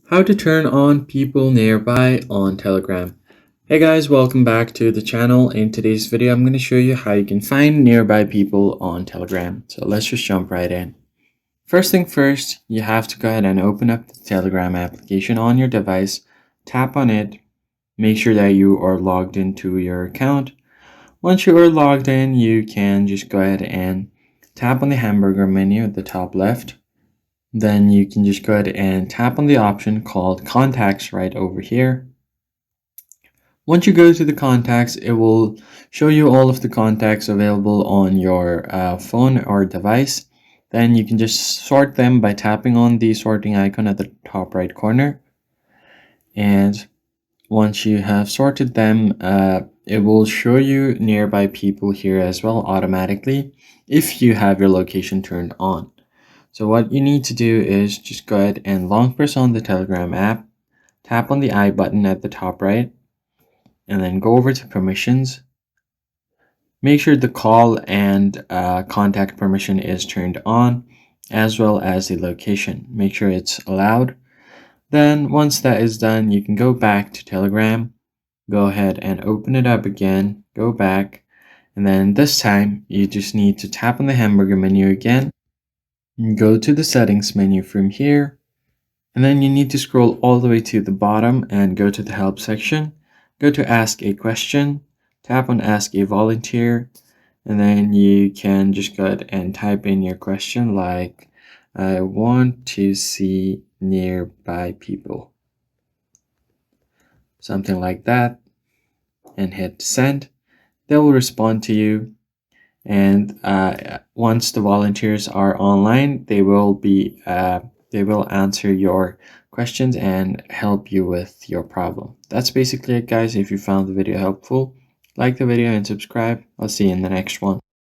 How to turn on people nearby on Telegram. Hey guys, welcome back to the channel. In today's video, I'm going to show you how you can find nearby people on Telegram. So let's just jump right in. First thing first, you have to go ahead and open up the Telegram application on your device. Tap on it. Make sure that you are logged into your account. Once you are logged in, you can just go ahead and tap on the hamburger menu at the top left. Then you can just go ahead and tap on the option called Contacts right over here. Once you go to the contacts, it will show you all of the contacts available on your phone or device. Then you can just sort them by tapping on the sorting icon at the top right corner. And once you have sorted them, it will show you nearby people here as well automatically if you have your location turned on. So what you need to do is just go ahead and long press on the Telegram app, tap on the I button at the top right, and then go over to permissions. Make sure the call and contact permission is turned on, as well as the location. Make sure it's allowed. Then once that is done, you can go back to Telegram, go ahead and open it up again, go back, and then this time you just need to tap on the hamburger menu again, go to the settings menu from here, and then you need to scroll all the way to the bottom and go to the help section, go to ask a question, tap on ask a volunteer, and then you can just go ahead and type in your question like, I want to see nearby people. Something like that, and hit send. They will respond to you, and once the volunteers are online, they will answer your questions and help you with your problem. That's basically it, guys. If you found the video helpful, like the video and subscribe. I'll see you in the next one.